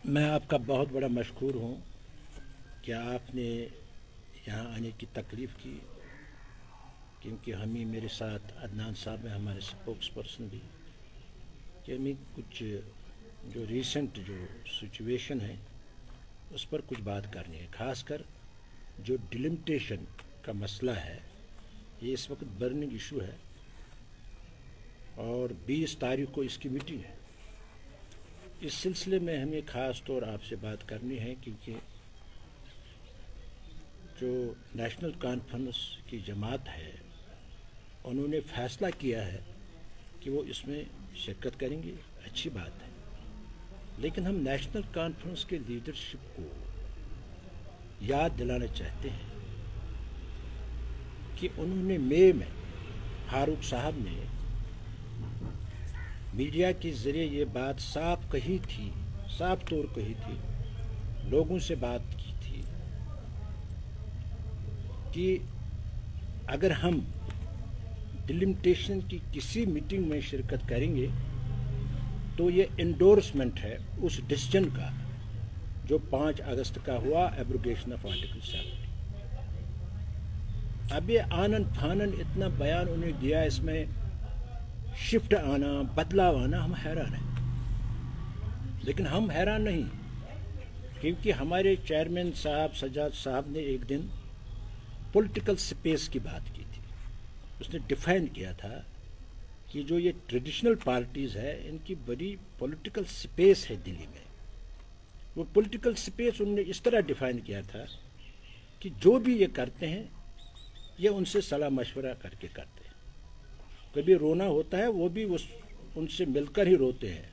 मैं आपका बहुत बड़ा मशकूर हूँ कि आपने यहाँ आने की तकलीफ़ की, क्योंकि हम ही मेरे साथ अदनान साहब हैं हमारे स्पोक्स पर्सन भी, कि हमें कुछ जो रीसेंट जो सिचुएशन है उस पर कुछ बात करनी है। ख़ासकर जो डिलिमिटेशन का मसला है ये इस वक्त बर्निंग इशू है और 20 तारीख को इसकी मीटिंग है। इस सिलसिले में हमें ख़ास तौर आपसे बात करनी है, क्योंकि जो नेशनल कॉन्फ्रेंस की जमात है उन्होंने फ़ैसला किया है कि वो इसमें शिरकत करेंगे, अच्छी बात है, लेकिन हम नेशनल कॉन्फ्रेंस के लीडरशिप को याद दिलाना चाहते हैं कि उन्होंने मई में फारूक साहब ने मीडिया के ज़रिए ये बात साफ कही थी, साफ तौर कही थी, लोगों से बात की थी कि अगर हम डिलिमिटेशन की किसी मीटिंग में शिरकत करेंगे तो ये इंडोर्समेंट है उस डिसीजन का जो 5 अगस्त का हुआ, एब्रोगेशन ऑफ आर्टिकल 70। अब ये आनन फानन इतना बयान उन्हें दिया, इसमें शिफ्ट आना, बदलाव आना, हम हैरान हैं। लेकिन हम हैरान नहीं, क्योंकि हमारे चेयरमैन साहब सज्जाद साहब ने एक दिन पॉलिटिकल स्पेस की बात की थी। उसने डिफाइन किया था कि जो ये ट्रेडिशनल पार्टीज़ है इनकी बड़ी पॉलिटिकल स्पेस है दिल्ली में। वो पॉलिटिकल स्पेस उन्होंने इस तरह डिफाइन किया था कि जो भी ये करते हैं ये उनसे सलाह मशवरा करके करते हैं। कभी रोना होता है वो भी उनसे मिलकर ही रोते हैं,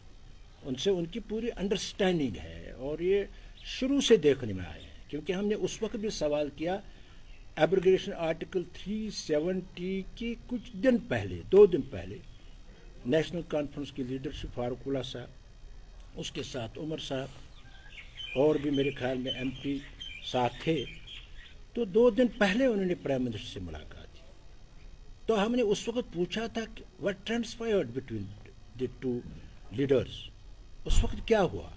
उनसे उनकी पूरी अंडरस्टैंडिंग है, और ये शुरू से देखने में आए हैं। क्योंकि हमने उस वक्त भी सवाल किया एब्रोगेशन आर्टिकल 370 की कुछ दिन पहले, 2 दिन पहले नेशनल कॉन्फ्रेंस की लीडरशिप फारूकुल्लाह साहब, उसके साथ उमर साहब और भी मेरे ख्याल में MP साथ थे, तो 2 दिन पहले उन्होंने प्राइम मिनिस्टर से मुलाकात की। तो हमने उस वक्त पूछा था कि what transpired between the 2 leaders, उस वक्त क्या हुआ।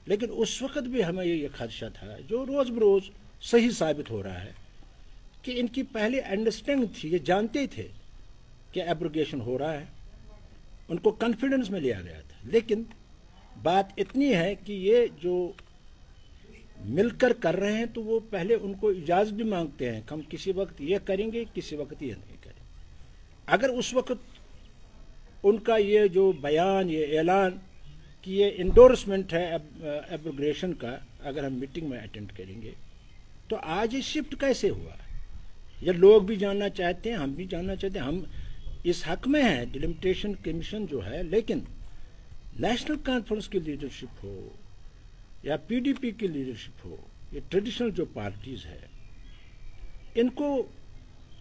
लेकिन उस वक्त भी हमें ये खदशा था, जो रोज़ बरोज़ सही साबित हो रहा है, कि इनकी पहले अंडरस्टैंडिंग थी, ये जानते थे कि एब्रोगेशन हो रहा है, उनको कॉन्फिडेंस में लिया गया था। लेकिन बात इतनी है कि ये जो मिलकर कर रहे हैं तो वो पहले उनको इजाज़त भी मांगते हैं कि हम किसी वक्त ये करेंगे, किसी वक्त ये नहीं करेंगे। अगर उस वक्त उनका ये जो बयान, ये ऐलान कि ये इंडोर्समेंट है एब्रोगेशन का, अगर हम मीटिंग में अटेंड करेंगे, तो आज ये शिफ्ट कैसे हुआ, ये लोग भी जानना चाहते हैं, हम भी जानना चाहते हैं। हम इस हक में हैं डिलिमिटेशन कमीशन जो है, लेकिन नेशनल कॉन्फ्रेंस की लीडरशिप हो या PDP की लीडरशिप हो, ये ट्रेडिशनल जो पार्टीज़ है, इनको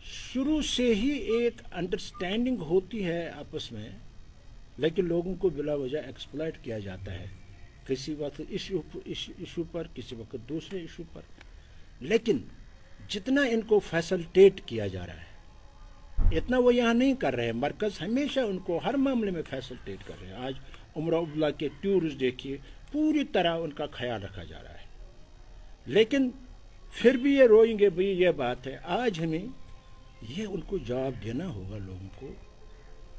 शुरू से ही एक अंडरस्टैंडिंग होती है आपस में, लेकिन लोगों को बिला वजह एक्सप्लॉइट किया जाता है, किसी वक्त इशू पर, किसी वक्त दूसरे इशू पर। लेकिन जितना इनको फैसिलिटेट किया जा रहा है इतना वो यहाँ नहीं कर रहे हैं। मरकज़ हमेशा उनको हर मामले में फैसिलिटेट कर रहे हैं। आज उमर अब्दुल्ला के टूरिस्ट देखिए, पूरी तरह उनका ख्याल रखा जा रहा है, लेकिन फिर भी ये रोएंगे, भाई ये बात है। आज हमें ये उनको जवाब देना होगा लोगों को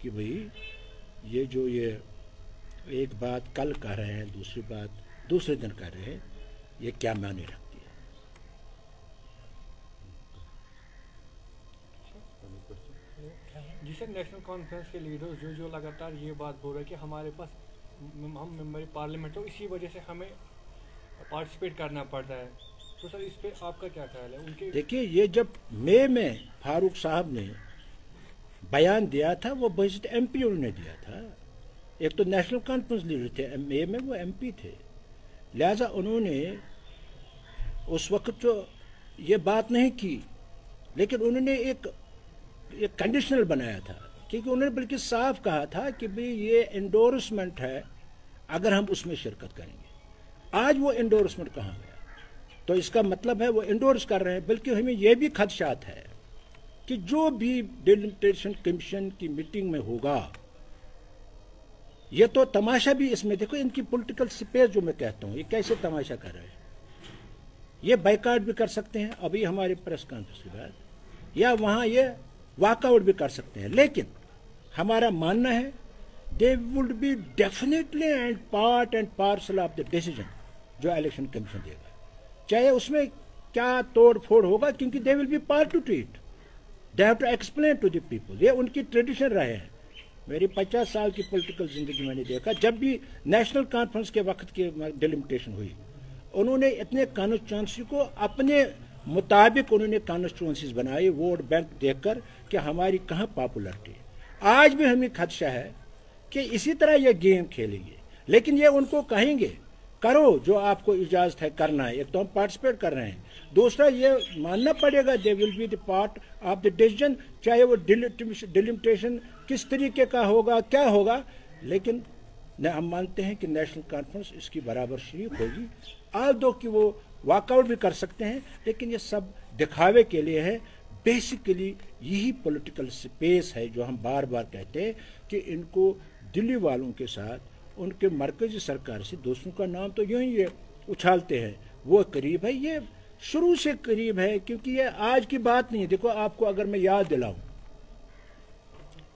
कि भाई ये जो ये एक बात कल कर रहे हैं, दूसरी बात दूसरे दिन कर रहे हैं, ये क्या मायने रखती है। जिसे नेशनल कॉन्फ्रेंस के लीडर्स जो लगातार ये बात बोल रहे हैं कि हमारे पास हम मेंबर पार्लियामेंट हो, इसी वजह से हमें पार्टिसिपेट करना पड़ता है, तो सर इस पे आपका क्या ख्याल है? उनके देखिए, ये जब मई में फारूक साहब ने बयान दिया था, वो बजट MP उन्होंने दिया था। एक तो नेशनल कॉन्फ्रेंस लीडर थे, मई में वो MP थे, लिहाजा उन्होंने उस वक्त तो ये बात नहीं की, लेकिन उन्होंने एक कंडीशनल बनाया था, क्योंकि उन्होंने बल्कि साफ कहा था कि भाई ये इंडोर्समेंट है, अगर हम उसमें शिरकत करेंगे। आज वो इंडोर्समेंट कहाँ गया? तो इसका मतलब है वो इंडोर्स कर रहे हैं। बल्कि हमें यह भी खदशात है कि जो भी डिलिमिटेशन कमीशन की मीटिंग में होगा یہ تو تماشا بھی اس میں دیکھو، ان کی پولیٹیکل سپیس جو میں کہتا ہوں، یہ کیسے تماشا کر رہے ہیں. یہ بائیکاٹ بھی کر سکتے ہیں ابھی ہماری پریس کانفرنس کے بعد، یا وہاں یہ واک آؤٹ بھی کر سکتے ہیں، لیکن ہمارا ماننا ہے they would be definitely and part and parcel of the decision جو الیکشن کمیشن دے گا، چاہے اس میں کیا توڑ پھوڑ ہوگا، کیونکہ they will be part to treat, they have to explain to the people. یہ ان کی ٹریڈیشن رہے ہیں. میری 50 سال کی پولیٹیکل زندگی میں نے دیکھا، جب بھی نیشنل کانفرنس کے وقت کی ڈیلیمیٹیشن ہوئی، انہوں نے اتنے کانسٹیچوئنسی کو اپنے مطابق انہوں نے کانسٹیچوئنسیز بنائی ووٹ بینک دیکھ کر کہ ہماری کہاں پاپولرٹی ہے. آج بھی ہمیں خدشہ ہے کہ اسی طرح یہ گیم کھیلیں گے، لیکن یہ ان کو کہیں گے کرو جو آپ کو اجازت ہے کرنا ہے. ایک تو ہم پارٹیسپیٹ کر رہے ہیں، دوسرا یہ ماننا پڑے گا they will be the part of the decision, چاہے وہ ڈیلیمیٹیشن کس طریقے کا ہوگا کیا ہوگا. لیکن ہم مانتے ہیں کہ نیشنل کانفرنس اس کی برابر شریک ہوگی، آل کہ وہ واک آؤٹ بھی کر سکتے ہیں، لیکن یہ سب دکھاوے کے لیے ہے. بیسیکلی یہی پولیٹیکل سپیس ہے جو ہم بار بار کہتے ہیں کہ ان کو دلی والوں کے ساتھ ان کے مرکزی سرکار سے دوستوں کا نام تو یوں ہی یہ اچھالتے ہیں، وہ قریب ہے. یہ شروع سے قریب ہے، کیونکہ یہ آج کی بات نہیں ہے. دیکھو آپ کو اگر میں یاد دلاؤں،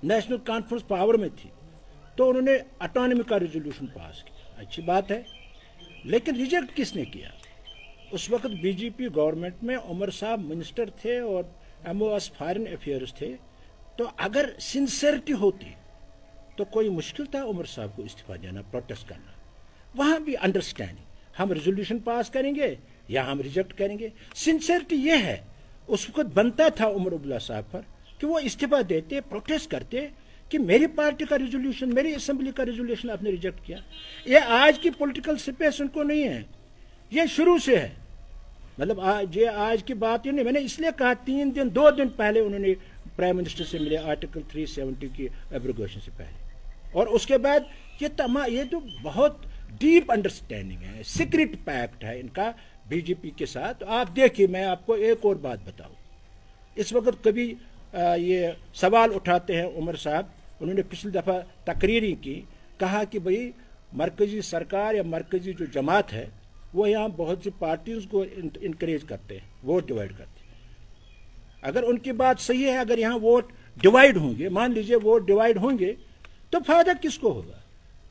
نیشنل کانفرنس پاور میں تھی تو انہوں نے اٹانومی کا ریزولوشن پاس کیا، اچھی بات ہے، لیکن ریجیکٹ کس نے کیا؟ اس وقت بی جے پی گورنمنٹ میں عمر صاحب منسٹر تھے اور M O S foreign affairs تھے. تو اگر سنسیئرٹی ہوتی تو کوئی مشکل تھا عمر صاحب کو استعفیٰ دینا، پروٹیسٹ کرنا؟ وہاں بھی انڈرسٹینڈنگ، ہم ریزولوشن پاس کریں گے یا ہم ریجیکٹ کریں گے. سنسیئرٹی یہ ہے، اس وقت بنتا تھا عمر عبداللہ صاحب پر کہ وہ استعفیٰ دیتے، پروٹیسٹ کرتے کہ میری پارٹی کا ریزولوشن، میری اسمبلی کا ریزولوشن آپ نے ریجیکٹ کیا. یہ آج کی پولیٹیکل سپیس ان کو نہیں ہے، یہ شروع سے ہے. مطلب آج کی بات یہ نہیں، میں نے اس لیے کہا 2 دن پہلے انہوں نے پرائم منسٹر سے ملے آرٹیکل 370 کی ایبروگیشن سے پہلے، اور اس کے بعد یہ تو بہت ڈیپ انڈرسٹینڈنگ ہے، سیکرٹ پیکٹ ہے ان کا بی جے پی کے ساتھ. آپ دیکھیے، میں آپ کو ایک اور بات بتاؤں. اس وقت کبھی یہ سوال اٹھاتے ہیں عمر صاحب، انہوں نے پچھلی دفعہ تقریری کی، کہا کہ بھئی مرکزی سرکار یا مرکزی جو جماعت ہے وہ یہاں بہت سی پارٹیز کو انکریج کرتے ہیں، ووٹ ڈیوائیڈ کرتے ہیں. اگر ان کی بات صحیح ہے، اگر یہاں ووٹ ڈیوائیڈ ہوں گے، مان لیجئے ووٹ ڈیوائیڈ ہوں گے، تو فائدہ کس کو ہوگا؟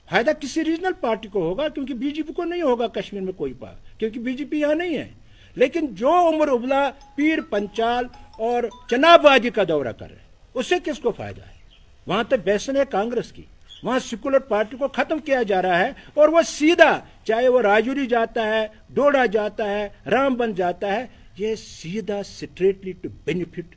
فائدہ کسی ریجنل پارٹی کو ہوگا، کیونکہ بی جے پی کو نہیں ہوگا کشمیر میں کوئی پارٹ، کیونکہ بی جے پی یہاں نہیں ہے. لیکن جو عمر ابلا پیر پنچال اور چناب وادی کا دورہ کر رہے ہیں، اس سے کس کو فائدہ ہے؟ وہاں تک بیسن ہے کانگریس کی، وہاں سیکولر پارٹی کو ختم کیا جا رہا ہے، اور وہ سیدھا چاہے وہ راجوری جاتا ہے، ڈوڈا جاتا ہے، رام بن جاتا ہے، یہ سیدھا strictly to benefit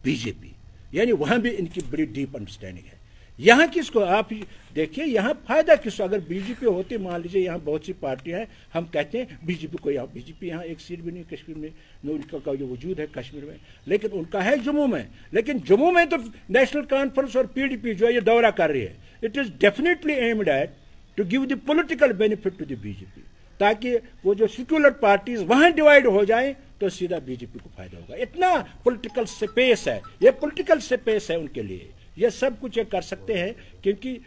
be J پی. یعنی وہاں بھی ان کی بڑی ڈیپ انڈرسٹینڈنگ ہے. یہاں کس کو آپ دیکھیے، یہاں فائدہ کس کو؟ اگر بی جے پی ہوتی، مان لیجیے یہاں بہت سی پارٹیاں ہیں، ہم کہتے ہیں بی جے پی کو، یہاں بی جے پی یہاں ایک سیٹ بھی نہیں کشمیر میں، ان کا جو وجود ہے کشمیر میں، لیکن ان کا ہے جموں میں. لیکن جموں میں تو نیشنل کانفرنس اور پی ڈی پی جو ہے یہ دورہ کر رہی ہے. It is definitely aimed at to give the political benefit to the B J P, تاکہ وہ جو سیکولر پارٹیز وہاں ڈیوائیڈ ہو جائیں تو سیدھا بی جے پی کو فائدہ ہوگا. اتنا پولیٹیکل سپیس ہے، یہ پولیٹیکل سپیس ہے ان کے لیے. یہ سب کچھ یہ کر سکتے ہیں کیونکہ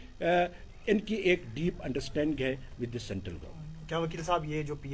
ان کی ایک ڈیپ انڈرسٹینڈنگ ہے ود دی سینٹرل گورنمنٹ. کیا وکیل صاحب، یہ جو پی